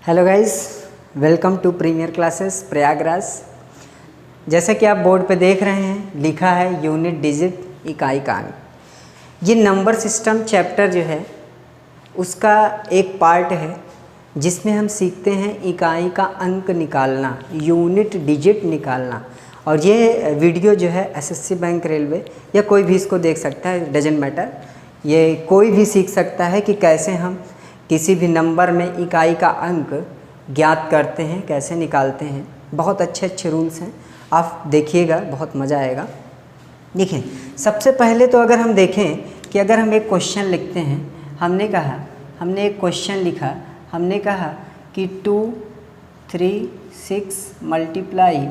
Hello guys, welcome to premier classes Prayagraj. जैसा कि आप बोर्ड पे देख रहे हैं, लिखा है यूनिट डिजिट इकाई का अंक। ये नंबर सिस्टम चैप्टर जो है उसका एक पार्ट है जिसमें हम सीखते हैं इकाई का अंक निकालना, यूनिट डिजिट निकालना। और ये वीडियो जो है एसएससी बैंक रेलवे या कोई भी इसको देख सकता है, डजेंट मैटर। ये कोई भी सीख सकता है कि कैसे हम किसी भी नंबर में इकाई का अंक ज्ञात करते हैं, कैसे निकालते हैं। बहुत अच्छे अच्छे रूल्स हैं, आप देखिएगा, बहुत मज़ा आएगा। देखिए, सबसे पहले तो अगर हम देखें कि अगर हम एक क्वेश्चन लिखते हैं, हमने एक क्वेश्चन लिखा, हमने कहा कि 2 3 6 मल्टीप्लाई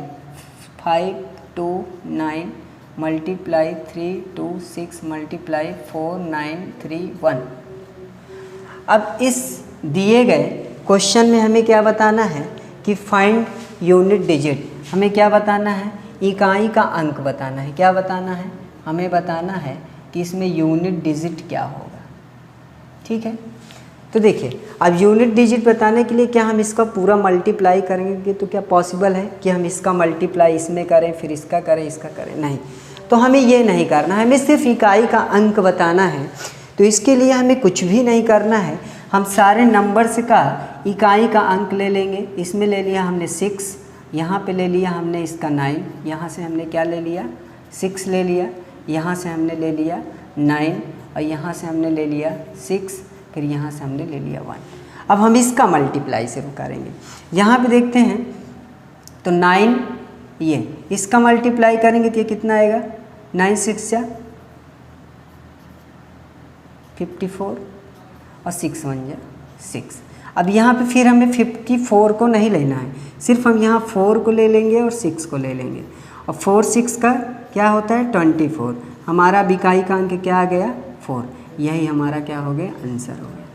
5 2 9 मल्टीप्लाई 3 2 6 मल्टीप्लाई 4 9 3 1। अब इस दिए गए क्वेश्चन में हमें क्या बताना है कि फाइंड यूनिट डिजिट। हमें क्या बताना है? इकाई का अंक बताना है। क्या बताना है? हमें बताना है कि इसमें यूनिट डिजिट क्या होगा। ठीक है, तो देखिए, अब यूनिट डिजिट बताने के लिए क्या हम इसका पूरा मल्टीप्लाई करेंगे? तो क्या पॉसिबल है कि हम इसका मल्टीप्लाई इसमें करें, फिर इसका करें, इसका करें? नहीं, तो हमें ये नहीं करना है, हमें सिर्फ इकाई का अंक बताना है। तो इसके लिए हमें कुछ भी नहीं करना है, हम सारे नंबर्स का इकाई का अंक ले लेंगे। इसमें ले लिया हमने 6, यहाँ पे ले लिया हमने इसका 9, यहाँ से हमने क्या ले लिया? 6 ले लिया, यहाँ से हमने ले लिया 9 और यहाँ से हमने ले लिया 6, फिर यहाँ से हमने ले लिया 1। अब हम इसका मल्टीप्लाई शुरू करेंगे। यहाँ पे देखते हैं तो 9, ये इसका मल्टीप्लाई करेंगे तो ये कितना आएगा? 9 6 या 54 और 6 1 जा 6। अब यहाँ पे फिर हमें 54 को नहीं लेना है, सिर्फ हम यहाँ 4 को ले लेंगे और 6 को ले लेंगे। और 4 6 का क्या होता है? 24। हमारा इकाई का अंक क्या आ गया? 4। यही हमारा क्या हो गया? आंसर हो गया।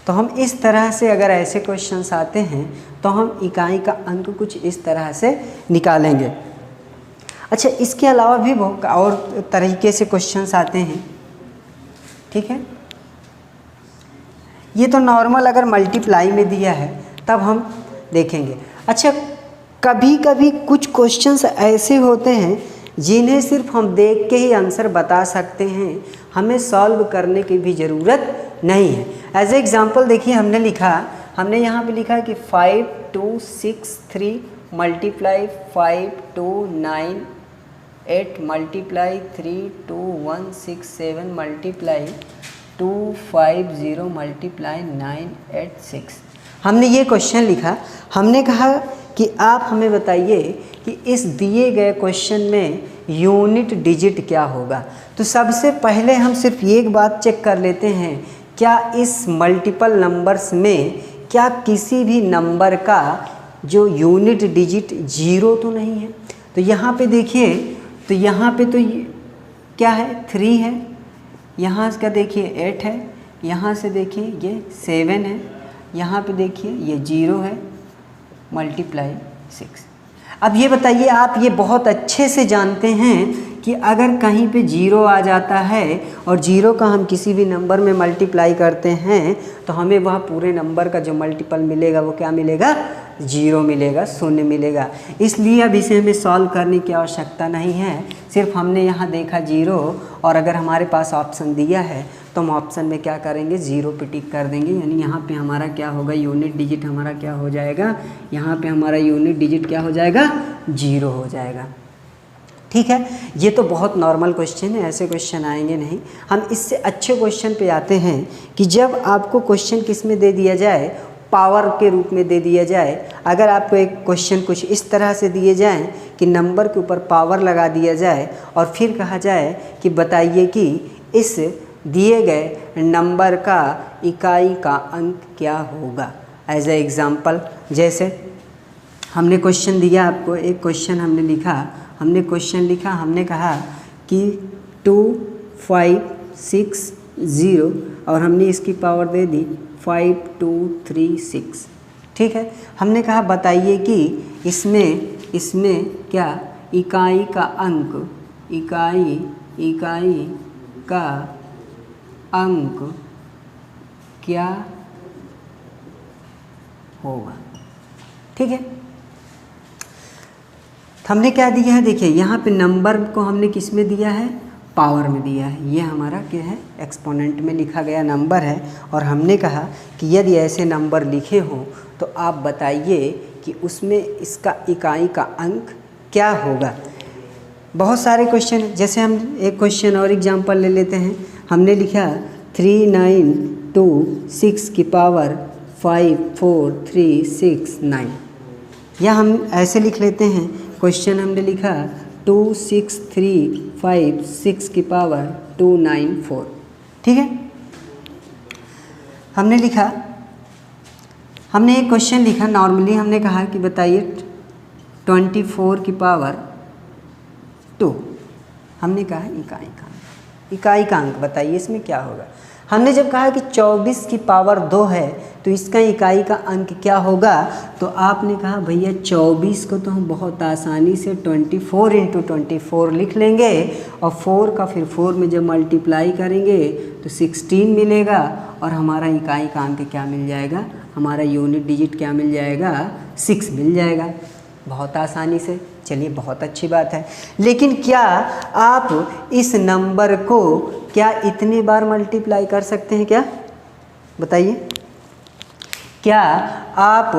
तो हम इस तरह से अगर ऐसे क्वेश्चंस आते हैं तो हम इकाई का अंक कुछ इस तरह से निकालेंगे। अच्छा, इसके अलावा भी बहुत और तरीके से क्वेश्चंस आते हैं। ठीक है, ये तो नॉर्मल अगर मल्टीप्लाई में दिया है तब हम देखेंगे। अच्छा, कभी कभी कुछ क्वेश्चंस ऐसे होते हैं जिन्हें सिर्फ हम देख के ही आंसर बता सकते हैं, हमें सॉल्व करने की भी ज़रूरत नहीं है। एज ए एग्जांपल देखिए, हमने यहाँ पे लिखा है कि 5 2 6 3 मल्टीप्लाई 5 2 9 8 मल्टीप्लाई 3 2 1 6 7 मल्टीप्लाई 2 5 0 मल्टीप्लाई 9 8 6। हमने ये क्वेश्चन लिखा। हमने कहा कि आप हमें बताइए कि इस दिए गए क्वेश्चन में यूनिट डिजिट क्या होगा। तो सबसे पहले हम सिर्फ एक बात चेक कर लेते हैं, क्या इस मल्टीपल नंबर्स में क्या किसी भी नंबर का जो यूनिट डिजिट 0 तो नहीं है। तो यहाँ पे देखिए, तो यहाँ पे तो क्या है? 3 है, यहाँ का देखिए 8 है, यहाँ से देखिए ये 7 है, यहाँ पे देखिए ये 0 है, मल्टीप्लाई 6। अब ये बताइए, आप ये बहुत अच्छे से जानते हैं कि अगर कहीं पे 0 आ जाता है और 0 का हम किसी भी नंबर में मल्टीप्लाई करते हैं तो हमें वह पूरे नंबर का जो मल्टीपल मिलेगा वो क्या मिलेगा? 0 मिलेगा, शून्य मिलेगा। इसलिए अब इसे हमें सॉल्व करने की आवश्यकता नहीं है, सिर्फ हमने यहाँ देखा 0 और अगर हमारे पास ऑप्शन दिया है तो हम ऑप्शन में क्या करेंगे? 0 पे टिक कर देंगे। यानी यहाँ पे हमारा क्या होगा? यूनिट डिजिट हमारा क्या हो जाएगा? यहाँ पे हमारा यूनिट डिजिट क्या हो जाएगा? 0 हो जाएगा। ठीक है, ये तो बहुत नॉर्मल क्वेश्चन है, ऐसे क्वेश्चन आएंगे नहीं। हम इससे अच्छे क्वेश्चन पे आते हैं कि जब आपको क्वेश्चन किस में दे दिया जाए? पावर के रूप में दे दिया जाए। अगर आपको एक क्वेश्चन कुछ इस तरह से दिए जाए कि नंबर के ऊपर पावर लगा दिया जाए और फिर कहा जाए कि बताइए कि इस दिए गए नंबर का इकाई का अंक क्या होगा। एज ए एग्ज़ाम्पल, जैसे हमने क्वेश्चन दिया आपको, एक क्वेश्चन हमने लिखा, हमने कहा कि 2 5 6 0 और हमने इसकी पावर दे दी 5 2 3 6। ठीक है, हमने कहा बताइए कि इसमें क्या इकाई का अंक क्या होगा। ठीक है, हमने क्या दिया है, देखिए यहाँ पे नंबर को हमने किस में दिया है, पावर में दिया है। ये हमारा क्या है, एक्सपोनेंट में लिखा गया नंबर है। और हमने कहा कि यदि ऐसे नंबर लिखे हों तो आप बताइए कि उसमें इसका इकाई का अंक क्या होगा। बहुत सारे क्वेश्चन, जैसे हम एक क्वेश्चन और एग्जांपल ले लेते हैं। हमने लिखा 3926 की पावर 54369, या हम ऐसे लिख लेते हैं, क्वेश्चन हमने लिखा 26356 की पावर 294। ठीक है, हमने लिखा, हमने एक क्वेश्चन लिखा, नॉर्मली हमने कहा कि बताइए 24 की पावर 2, हमने कहा इकाई का अंक बताइए इसमें क्या होगा। हमने जब कहा कि 24 की पावर 2 है तो इसका इकाई का अंक क्या होगा, तो आपने कहा भैया 24 को तो हम बहुत आसानी से 24 × 24 लिख लेंगे, और 4 का फिर 4 में जब मल्टीप्लाई करेंगे तो 16 मिलेगा, और हमारा इकाई का अंक क्या मिल जाएगा, हमारा यूनिट डिजिट क्या मिल जाएगा, 6 मिल जाएगा, बहुत आसानी से। चलिए, बहुत अच्छी बात है। लेकिन क्या आप इस नंबर को क्या इतने बार मल्टीप्लाई कर सकते हैं क्या, बताइए। क्या आप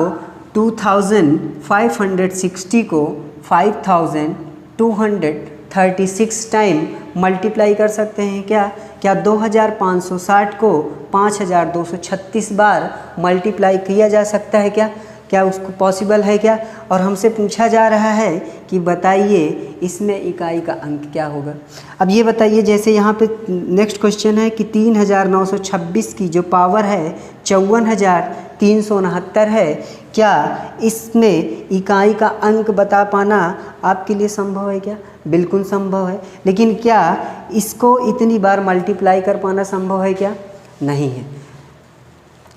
2560 को 5236 टाइम मल्टीप्लाई कर सकते हैं क्या? क्या 2560 को 5236 बार मल्टीप्लाई किया जा सकता है क्या? क्या उसको पॉसिबल है क्या? और हमसे पूछा जा रहा है कि बताइए इसमें इकाई का अंक क्या होगा। अब ये बताइए, जैसे यहाँ पे नेक्स्ट क्वेश्चन है कि 3926 की जो पावर है 54,369 है, क्या इसमें इकाई का अंक बता पाना आपके लिए संभव है क्या? बिल्कुल संभव है। लेकिन क्या इसको इतनी बार मल्टीप्लाई कर पाना संभव है क्या? नहीं है।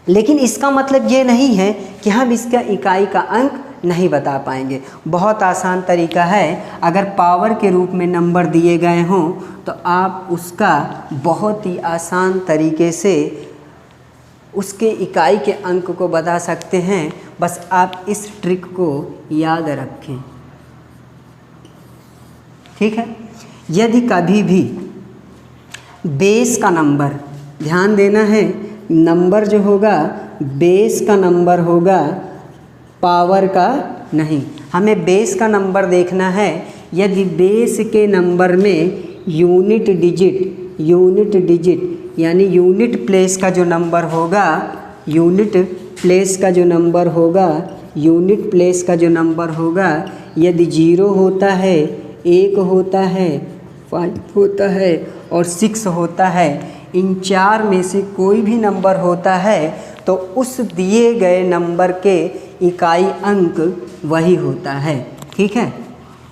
लेकिन इसका मतलब ये नहीं है कि हम इसका इकाई का अंक नहीं बता पाएंगे। बहुत आसान तरीका है, अगर पावर के रूप में नंबर दिए गए हों तो आप उसका बहुत ही आसान तरीके से उसके इकाई के अंक को बता सकते हैं। बस आप इस ट्रिक को याद रखें, ठीक है। यदि कभी भी बेस का नंबर, ध्यान देना है, नंबर जो होगा बेस का नंबर होगा, पावर का नहीं। हमें बेस का नंबर देखना है। यदि बेस के नंबर में यूनिट डिजिट यानी यूनिट प्लेस का जो नंबर होगा, यूनिट प्लेस का जो नंबर होगा, यदि 0 होता है, 1 होता है, 5 होता है और 6 होता है, इन 4 में से कोई भी नंबर होता है तो उस दिए गए नंबर के इकाई अंक वही होता है, ठीक है।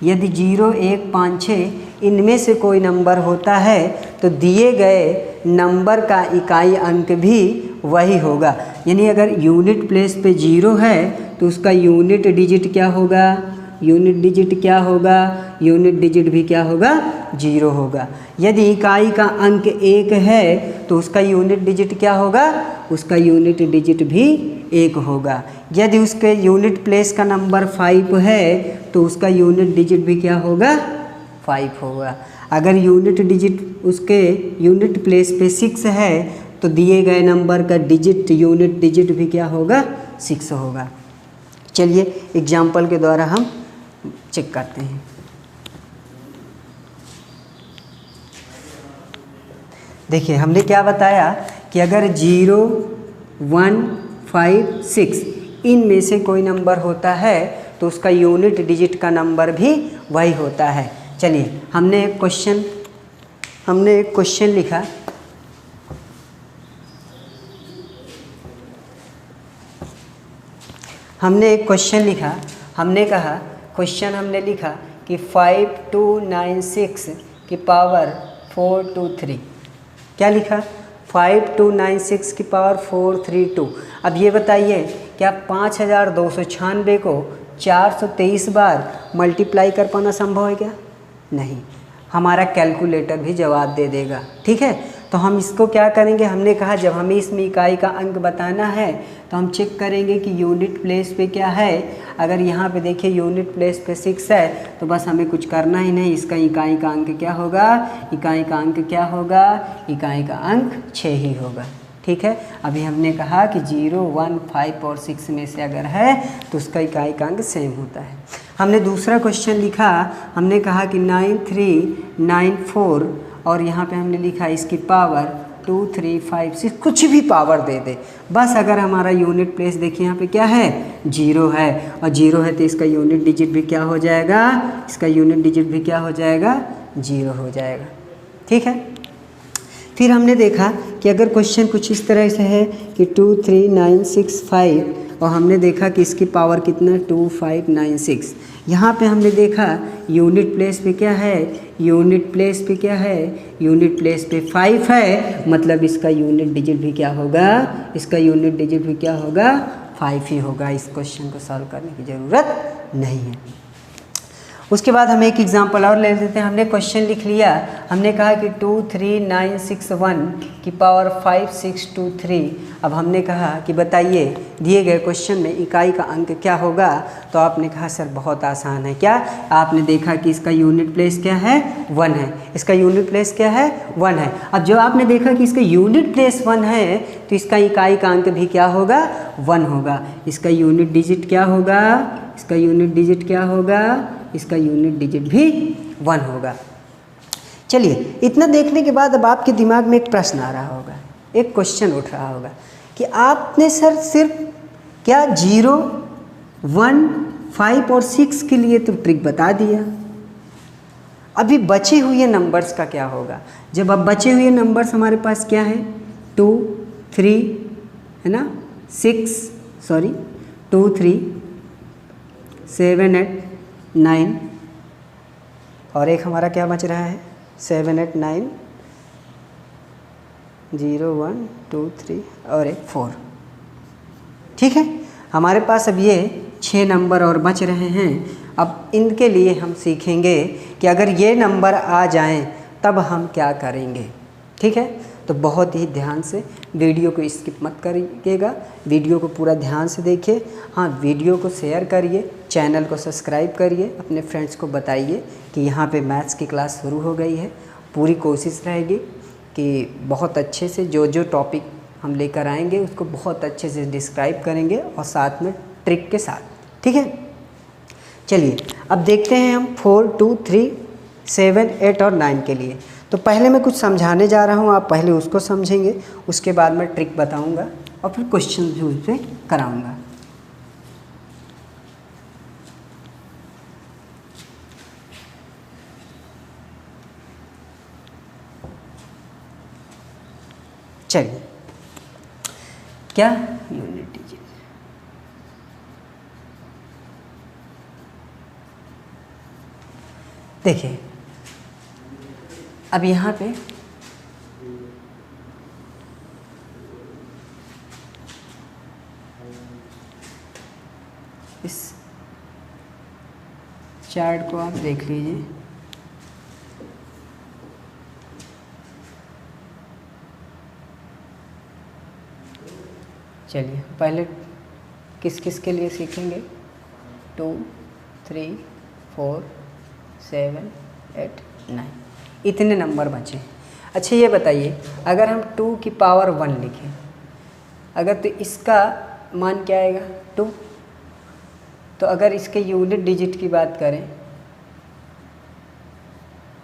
यदि 0, 1, 5, 6 इनमें से कोई नंबर होता है तो दिए गए नंबर का इकाई अंक भी वही होगा। यानी अगर यूनिट प्लेस पे 0 है तो उसका यूनिट डिजिट क्या होगा? यूनिट डिजिट क्या होगा? यूनिट डिजिट भी क्या होगा? 0 होगा। यदि इकाई का अंक 1 है तो उसका यूनिट डिजिट क्या होगा? उसका यूनिट डिजिट भी 1 होगा। यदि उसके यूनिट प्लेस का नंबर 5 है तो उसका यूनिट डिजिट भी क्या होगा? 5 होगा। अगर यूनिट डिजिट उसके यूनिट प्लेस पे 6 है तो दिए गए नंबर का डिजिट, यूनिट डिजिट भी क्या होगा? 6 होगा। चलिए एग्जाम्पल के द्वारा हम चेक करते हैं। देखिए हमने क्या बताया कि अगर 0, 1, 5, 6 इनमें से कोई नंबर होता है तो उसका यूनिट डिजिट का नंबर भी वही होता है। चलिए हमने एक क्वेश्चन लिखा। हमने कहा क्वेश्चन हमने लिखा कि 5296 की पावर 423। क्या लिखा? 5296 की पावर 432। अब ये बताइए क्या 5296 को 423 बार मल्टीप्लाई कर पाना संभव है क्या? नहीं। हमारा कैलकुलेटर भी जवाब दे देगा, ठीक है। तो हम इसको क्या करेंगे, हमने कहा जब हमें इसमें इकाई का अंक बताना है तो हम चेक करेंगे कि यूनिट प्लेस पे क्या है। अगर यहाँ पे देखिए यूनिट प्लेस पे 6 है तो बस हमें कुछ करना ही नहीं, इसका इकाई का अंक क्या होगा, इकाई का अंक क्या होगा, इकाई का अंक 6 ही होगा। ठीक है, अभी हमने कहा कि 0, 1, 5 और 6 में से अगर है तो उसका इकाई का अंक सेम होता है। हमने दूसरा क्वेश्चन लिखा, हमने कहा कि 9, 3, 9, 4 और यहाँ पे हमने लिखा इसकी पावर 2, 3, 5, 6, कुछ भी पावर दे दे बस। अगर हमारा यूनिट प्लेस देखिए यहाँ पे क्या है, 0 है, और 0 है तो इसका यूनिट डिजिट भी क्या हो जाएगा, इसका यूनिट डिजिट भी क्या हो जाएगा, 0 हो जाएगा। ठीक है, फिर हमने देखा कि अगर क्वेश्चन कुछ इस तरह से है कि 2, 3, 9, 6, 5 और हमने देखा कि इसकी पावर कितना 2, 5, 9, 6। यहाँ पे हमने देखा यूनिट प्लेस पे क्या है, यूनिट प्लेस पे क्या है, यूनिट प्लेस पे 5 है, मतलब इसका यूनिट डिजिट भी क्या होगा, इसका यूनिट डिजिट भी क्या होगा, 5 ही होगा। इस क्वेश्चन को सॉल्व करने की ज़रूरत नहीं है। उसके बाद हम एक एग्जांपल और ले लेते हैं। हमने क्वेश्चन लिख लिया, हमने कहा कि 2, 3, 9, 6, 1 की पावर 5, 6, 2, 3। अब हमने कहा कि बताइए दिए गए क्वेश्चन में इकाई का अंक क्या होगा, तो आपने कहा सर बहुत आसान है। क्या आपने देखा कि इसका यूनिट प्लेस क्या है, 1 है, इसका यूनिट प्लेस क्या है, 1 है। अब जो आपने देखा कि इसका यूनिट प्लेस 1 है तो इसका इकाई का अंक भी क्या होगा, 1 होगा। इसका यूनिट डिजिट क्या होगा, इसका यूनिट डिजिट क्या होगा, इसका यूनिट डिजिट भी 1 होगा। चलिए, इतना देखने के बाद अब आपके दिमाग में एक प्रश्न आ रहा होगा, एक क्वेश्चन उठ रहा होगा कि आपने सर सिर्फ क्या 0, 1, 5 और 6 के लिए तो ट्रिक बता दिया, अभी बचे हुए नंबर्स का क्या होगा। जब अब बचे हुए नंबर्स हमारे पास क्या है, 2, 3 है ना, 2, 3, 7, 8, 9 और एक हमारा क्या बच रहा है, 7, 8, 9, 0, 1, 2, 3 और एक 4। ठीक है, हमारे पास अब ये 6 नंबर और बच रहे हैं। अब इनके लिए हम सीखेंगे कि अगर ये नंबर आ जाएं तब हम क्या करेंगे। ठीक है, तो बहुत ही ध्यान से वीडियो को स्किप मत करिएगा, वीडियो को पूरा ध्यान से देखिए। हाँ, वीडियो को शेयर करिए, चैनल को सब्सक्राइब करिए, अपने फ्रेंड्स को बताइए कि यहाँ पे मैथ्स की क्लास शुरू हो गई है। पूरी कोशिश रहेगी कि बहुत अच्छे से जो जो टॉपिक हम लेकर आएंगे उसको बहुत अच्छे से डिस्क्राइब करेंगे और साथ में ट्रिक के साथ। ठीक है, चलिए अब देखते हैं हम 4, 2, 3, 7, 8 और 9 के लिए। तो पहले मैं कुछ समझाने जा रहा हूँ, आप पहले उसको समझेंगे, उसके बाद मैं ट्रिक बताऊँगा और फिर क्वेश्चन भी उस पर कराऊँगा। चलिए, क्या यूनिट डिजिट, देखिए अब यहाँ पे इस चार्ट को आप देख लीजिए। चलिए पहले किस किस के लिए सीखेंगे, 2, 3, 4, 7, 8, 9 इतने नंबर बचे। अच्छा ये बताइए, अगर हम 2 की पावर 1 लिखें अगर, तो इसका मान क्या आएगा, 2। तो अगर इसके यूनिट डिजिट की बात करें,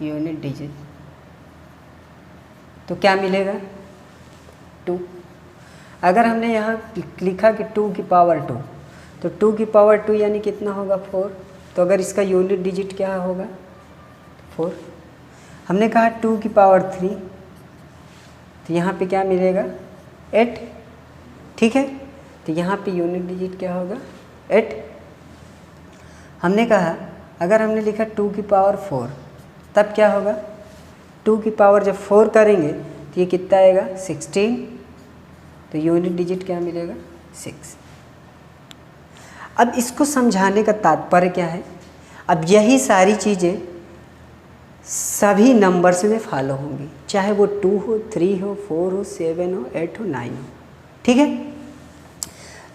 यूनिट डिजिट तो क्या मिलेगा, 2। अगर हमने यहाँ लिखा कि 2 की पावर 2, तो 2 की पावर 2 यानी कितना होगा, 4। तो अगर इसका यूनिट डिजिट क्या होगा, 4। हमने कहा 2 की पावर 3, तो यहाँ पे क्या मिलेगा, 8। ठीक है, तो यहाँ पे यूनिट डिजिट क्या होगा, 8। हमने कहा अगर हमने लिखा 2 की पावर 4, तब क्या होगा, 2 की पावर जब 4 करेंगे तो ये कितना आएगा, 16। तो यूनिट डिजिट क्या मिलेगा, 6। अब इसको समझाने का तात्पर्य क्या है, अब यही सारी चीज़ें सभी नंबर्स में फॉलो होंगी, चाहे वो 2 हो, 3 हो, 4 हो, 7 हो, 8 हो, 9 हो। ठीक है,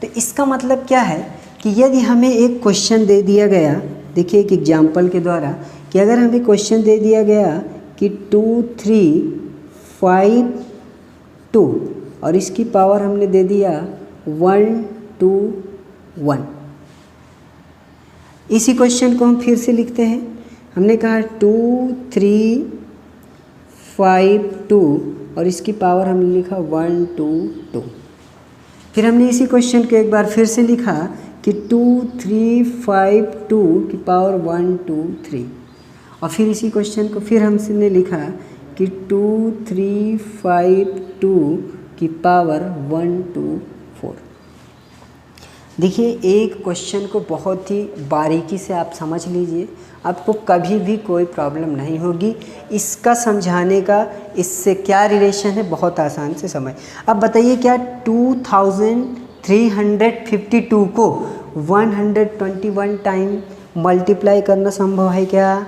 तो इसका मतलब क्या है कि यदि हमें एक क्वेश्चन दे दिया गया, देखिए एक एग्जाम्पल के द्वारा, कि अगर हमें क्वेश्चन दे दिया गया कि 2 3 5 2 और इसकी पावर हमने दे दिया 1 2 1। इसी क्वेश्चन को हम फिर से लिखते हैं। हमने कहा 2 3 5 2 और इसकी पावर हमने लिखा 1 2 2। फिर हमने इसी क्वेश्चन को एक बार फिर से लिखा कि 2 3 5 2 की पावर 1 2 3 और फिर इसी क्वेश्चन को फिर हमने लिखा कि 2 3 5 2 की पावर 1 2 4। देखिए एक क्वेश्चन को बहुत ही बारीकी से आप समझ लीजिए, आपको कभी भी कोई प्रॉब्लम नहीं होगी। इसका समझाने का इससे क्या रिलेशन है, बहुत आसान से समझ। अब बताइए क्या 2352 को 121 टाइम मल्टीप्लाई करना संभव है क्या?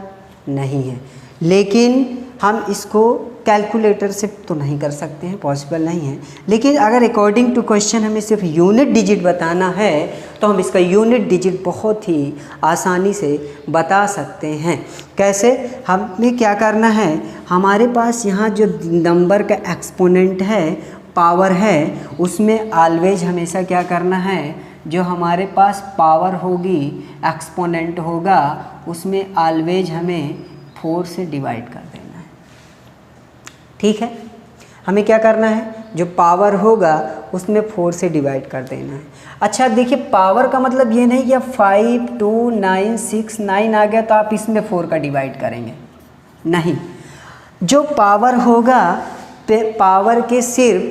नहीं है। लेकिन हम इसको कैलकुलेटर से तो नहीं कर सकते हैं, पॉसिबल नहीं है। लेकिन अगर अकॉर्डिंग टू क्वेश्चन हमें सिर्फ यूनिट डिजिट बताना है तो हम इसका यूनिट डिजिट बहुत ही आसानी से बता सकते हैं। कैसे? हमें क्या करना है, हमारे पास यहाँ जो नंबर का एक्सपोनेंट है, पावर है, उसमें ऑलवेज हमेशा क्या करना है, जो हमारे पास पावर होगी, एक्सपोनेंट होगा, उसमें ऑलवेज हमें 4 से डिवाइड कर देना है। ठीक है, हमें क्या करना है, जो पावर होगा उसमें 4 से डिवाइड कर देना है। अच्छा देखिए, पावर का मतलब ये नहीं कि अब 5 2 9 6 9 आ गया तो आप इसमें 4 का डिवाइड करेंगे, नहीं। जो पावर होगा, पावर के सिर्फ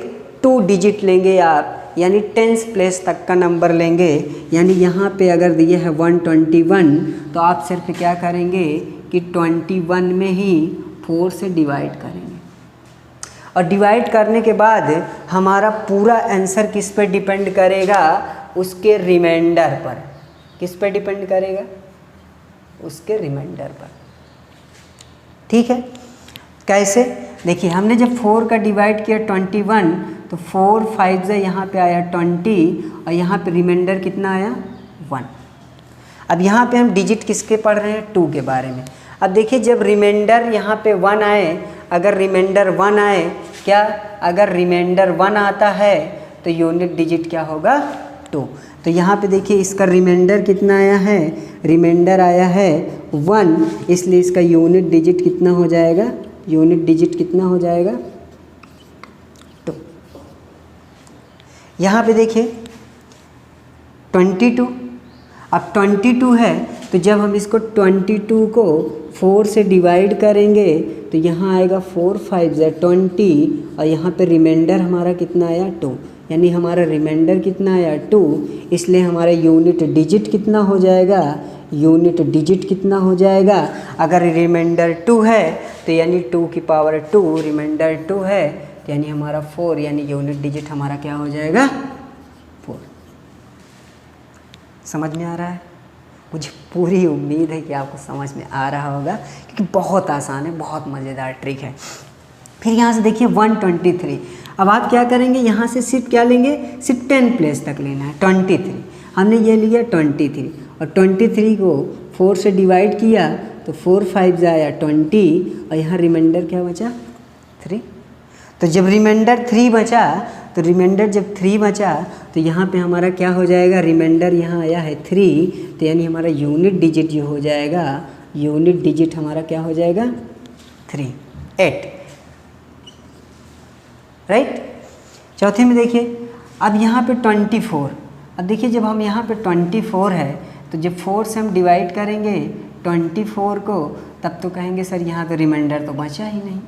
2 डिजिट लेंगे आप, यानी 10th प्लेस तक का नंबर लेंगे। यानी यहाँ पे अगर दिए है 121 तो आप सिर्फ क्या करेंगे कि 21 में ही 4 से डिवाइड करेंगे। और डिवाइड करने के बाद हमारा पूरा आंसर किस पर डिपेंड करेगा, उसके रिमाइंडर पर। किस पर डिपेंड करेगा? उसके रिमाइंडर पर। ठीक है, कैसे? देखिए हमने जब 4 का डिवाइड किया 21 तो 4 5 से यहाँ पे आया 20 और यहाँ पे रिमाइंडर कितना आया 1। अब यहाँ पे हम डिजिट किसके पढ़ रहे हैं, 2 के बारे में। अब देखिए जब रिमाइंडर यहाँ पे 1 आए, अगर रिमाइंडर 1 आए, क्या अगर रिमाइंडर 1 आता है तो यूनिट डिजिट क्या होगा 2। तो यहाँ पे देखिए इसका रिमाइंडर कितना आया है, रिमाइंडर आया है 1, इसलिए इसका यूनिट डिजिट कितना हो जाएगा, यूनिट डिजिट कितना हो जाएगा 2। यहाँ पे देखिए 22, अब 22 है तो जब हम इसको 22 को 4 से डिवाइड करेंगे तो यहाँ आएगा 4 5 से 20 और यहाँ पे रिमाइंडर हमारा कितना आया 2, यानी हमारा रिमाइंडर कितना आया 2, इसलिए हमारा यूनिट डिजिट कितना हो जाएगा, यूनिट डिजिट कितना हो जाएगा। अगर रिमाइंडर 2 है तो यानी 2 की पावर 2, रिमाइंडर 2 है तो यानी हमारा 4, यानी यूनिट डिजिट हमारा क्या हो जाएगा 4। समझ में आ रहा है? मुझे पूरी उम्मीद है कि आपको समझ में आ रहा होगा, क्योंकि बहुत आसान है, बहुत मज़ेदार ट्रिक है। फिर यहाँ से देखिए 123, अब आप क्या करेंगे, यहाँ से सिर्फ क्या लेंगे, सिर्फ 10 प्लेस तक लेना है। 23 हमने ये लिया 23 और 23 को 4 से डिवाइड किया तो 4 5 आया 20 और यहाँ रिमाइंडर क्या बचा 3। तो जब रिमाइंडर 3 बचा, तो रिमाइंडर जब 3 बचा तो यहाँ पे हमारा क्या हो जाएगा, रिमाइंडर यहाँ आया है 3, तो यानी हमारा यूनिट डिजिट जो हो जाएगा, यूनिट डिजिट हमारा क्या हो जाएगा 3 8, राइट। चौथे में देखिए अब यहाँ पे 24, अब देखिए जब हम यहाँ पे 24 है तो जब 4 से हम डिवाइड करेंगे 24 को, तब तो कहेंगे सर यहाँ तो रिमाइंडर तो बचा ही नहीं।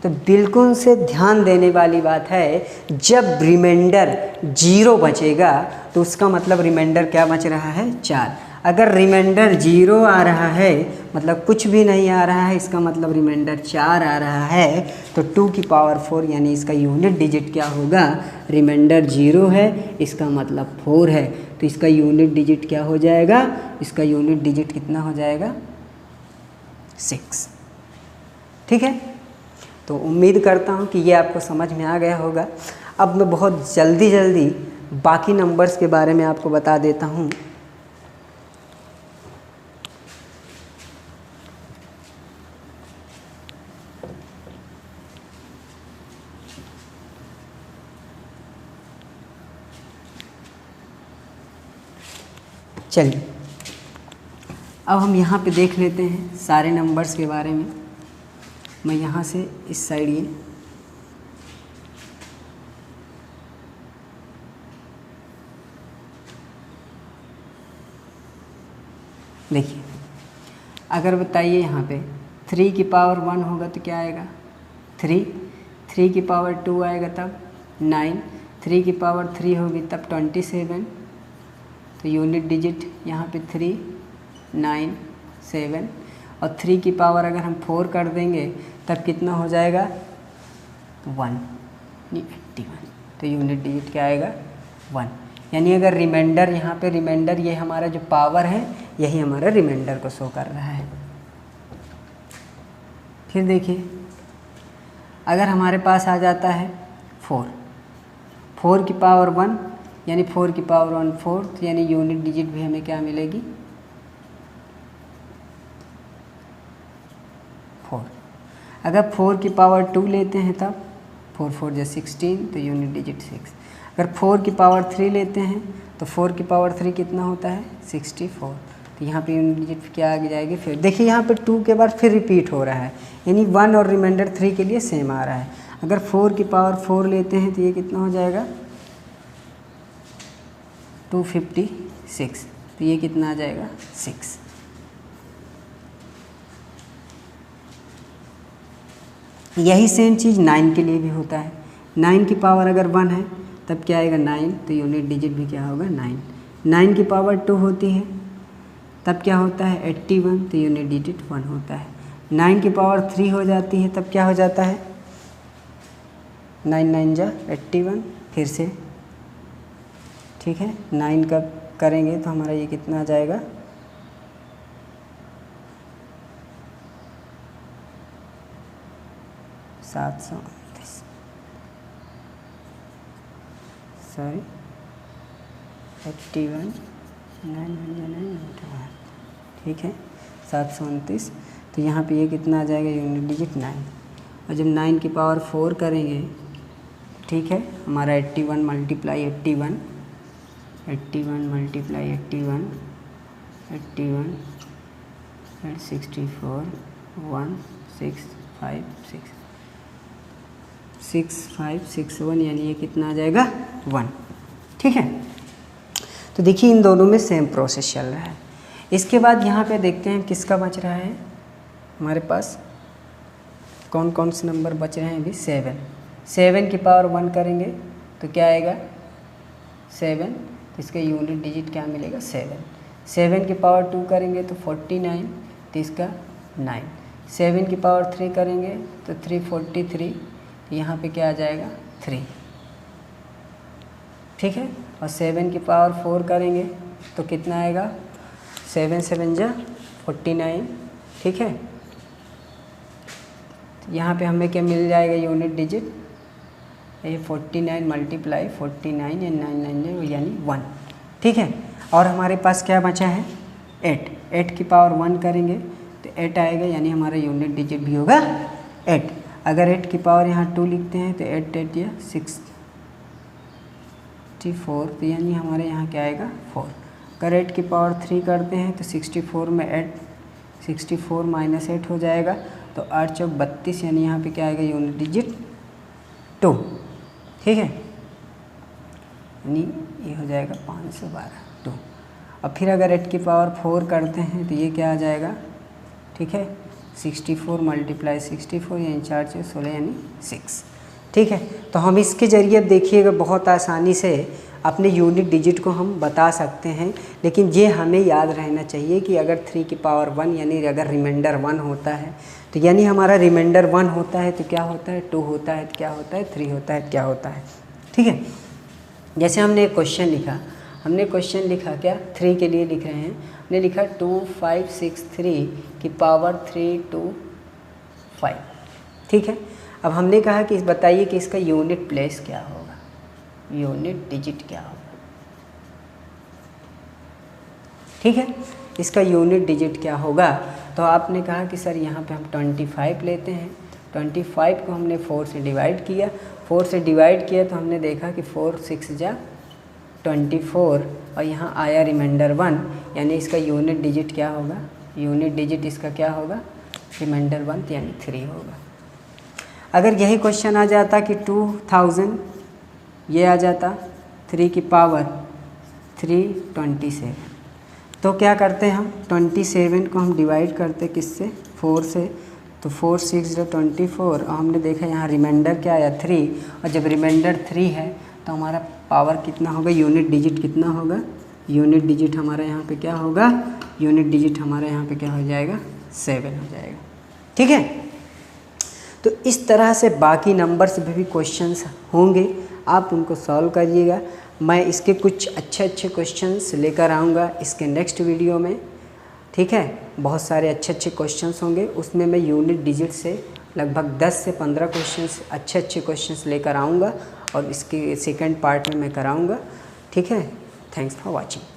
तो बिल्कुल से ध्यान देने वाली बात है, जब रिमाइंडर 0 बचेगा तो उसका मतलब रिमाइंडर क्या बच रहा है 4। अगर रिमाइंडर 0 आ रहा है, मतलब कुछ भी नहीं आ रहा है, इसका मतलब रिमाइंडर 4 आ रहा है, तो 2 की पावर 4 यानी इसका यूनिट डिजिट क्या होगा, रिमाइंडर 0 है, इसका मतलब 4 है, तो इसका यूनिट डिजिट क्या हो जाएगा, इसका यूनिट डिजिट कितना हो जाएगा 6। ठीक है, तो उम्मीद करता हूँ कि ये आपको समझ में आ गया होगा। अब मैं बहुत जल्दी बाकी नंबर्स के बारे में आपको बता देता हूँ। चलिए अब हम यहाँ पे देख लेते हैं सारे नंबर्स के बारे में। मैं यहाँ से इस साइड ये देखिए, अगर बताइए यहाँ पे 3 की पावर 1 होगा तो क्या आएगा 3 की पावर 2 आएगा तब 9, 3 की पावर 3 होगी तब 27, तो यूनिट डिजिट यहाँ पे 3, 9, 7 और 3 की पावर अगर हम 4 कर देंगे तब कितना हो जाएगा 1, 81, तो यूनिट डिजिट क्या आएगा 1। यानी अगर रिमाइंडर यहाँ पे रिमाइंडर ये हमारा जो पावर है यही हमारा रिमाइंडर को शो कर रहा है। फिर देखिए अगर हमारे पास आ जाता है 4 की पावर 1 यानी 4 की पावर 1 4, तो यानी यूनिट डिजिट भी हमें क्या मिलेगी 4। अगर 4 की पावर 2 लेते हैं तब 4 4 जा 16, तो यूनिट डिजिट 6। अगर 4 की पावर 3 लेते हैं तो 4 की पावर 3 कितना होता है 64, तो यहाँ पे यूनिट डिजिट क्या आ जाएगी। फिर देखिए यहाँ पे 2 के बाद फिर रिपीट हो रहा है, यानी 1 और रिमाइंडर 3 के लिए सेम आ रहा है। अगर 4 की पावर 4 लेते हैं तो ये कितना हो जाएगा 256, तो ये कितना आ जाएगा 6। यही सेम चीज़ 9 के लिए भी होता है। 9 की पावर अगर 1 है तब क्या आएगा 9, तो यूनिट डिजिट भी क्या होगा 9। 9 की पावर 2 होती है तब क्या होता है 81, तो यूनिट डिजिट 1 होता है। 9 की पावर 3 हो जाती है तब क्या हो जाता है 9 9 जा 81, फिर से ठीक है 9 का करेंगे तो हमारा ये कितना आ जाएगा 729, सॉरी 81, 9, ठीक है 729, तो यहाँ पे ये कितना आ जाएगा यूनिट डिजिट 9। और जब 9 की पावर 4 करेंगे ठीक है हमारा 81 मल्टीप्लाई 81, 81 मल्टीप्लाई 81, 81 and 64, 1 6 5 6 6 5 6 1, यानी ये कितना आ जाएगा 1। ठीक है, तो देखिए इन दोनों में सेम प्रोसेस चल रहा है। इसके बाद यहाँ पे देखते हैं किसका बच रहा है, हमारे पास कौन कौन से नंबर बच रहे हैं अभी। 7 की पावर 1 करेंगे तो क्या आएगा 7, तो इसका यूनिट डिजिट क्या मिलेगा 7 की पावर 2 करेंगे तो 49, तो इसका 9। 7 की पावर 3 करेंगे तो 343, तो यहाँ पे क्या आ जाएगा 3। ठीक है, और 7 की पावर 4 करेंगे तो कितना आएगा 7 7 जा 49। ठीक है, यहाँ पे हमें क्या मिल जाएगा यूनिट डिजिट, ये 49 मल्टीप्लाई 49 या 9 यानी 1। ठीक है, और हमारे पास क्या बचा है 8 की पावर 1 करेंगे तो 8 आएगा, यानी हमारा यूनिट डिजिट भी होगा 8। अगर 8 की पावर यहाँ 2 लिखते हैं तो 8 8 या 64, तो यानी हमारे यहाँ क्या आएगा 4। अगर 8 की पावर 3 करते हैं तो 64 में 64 माइनस 8 हो जाएगा, तो 8 चौक 32, यानी यहाँ पे क्या आएगा यूनिट डिजिट 2। ठीक है, यानी ये हो जाएगा 512 2। अब फिर अगर 8 की पावर 4 करते हैं तो ये क्या आ जाएगा, ठीक है 64 मल्टीप्लाई 64, यानी 4 से 16 यानी 6। ठीक है, तो हम इसके ज़रिए देखिएगा बहुत आसानी से अपने यूनिट डिजिट को हम बता सकते हैं। लेकिन ये हमें याद रहना चाहिए कि अगर 3 की पावर 1 यानी अगर रिमाइंडर 1 होता है तो यानी हमारा रिमाइंडर 1 होता है तो क्या होता है 2 होता है, क्या होता है 3 होता है, क्या होता है। ठीक है, जैसे हमने एक क्वेश्चन लिखा, हमने क्वेश्चन लिखा क्या 3 के लिए लिख रहे हैं, हमने लिखा 2563 की पावर 3 2 5। ठीक है। अब हमने कहा कि बताइए कि इसका यूनिट प्लेस क्या होगा, यूनिट डिजिट क्या होगा। ठीक है, इसका यूनिट डिजिट क्या होगा। तो आपने कहा कि सर यहाँ पे हम 25 लेते हैं। 25 को हमने 4 से डिवाइड किया, 4 से डिवाइड किया तो हमने देखा कि 4 6 जा 24 और यहाँ आया रिमाइंडर 1, यानी इसका यूनिट डिजिट क्या होगा, यूनिट डिजिट इसका क्या होगा, रिमाइंडर 1 यानी 3 होगा। अगर यही क्वेश्चन आ जाता कि 2000 ये आ जाता 3 की पावर 327, तो क्या करते हैं हम 27 को हम डिवाइड करते किससे, 4 से, तो 4 6 24 और हमने देखा यहाँ रिमाइंडर क्या आया 3, और जब रिमाइंडर 3 है तो हमारा पावर कितना होगा, यूनिट डिजिट कितना होगा, यूनिट डिजिट हमारा यहाँ पे क्या होगा, यूनिट डिजिट हमारा यहाँ पे क्या हो जाएगा, 7 हो जाएगा। ठीक है, तो इस तरह से बाकी नंबर्स पे भी क्वेश्चंस होंगे, आप उनको सॉल्व करिएगा। मैं इसके कुछ अच्छे क्वेश्चंस लेकर आऊँगा इसके नेक्स्ट वीडियो में। ठीक है, बहुत सारे अच्छे क्वेश्चंस होंगे, उसमें मैं यूनिट डिजिट से लगभग 10 से 15 क्वेश्चंस अच्छे क्वेश्चंस लेकर आऊँगा और इसके सेकंड पार्ट में मैं कराऊँगा। ठीक है, थैंक्स फॉर वॉचिंग।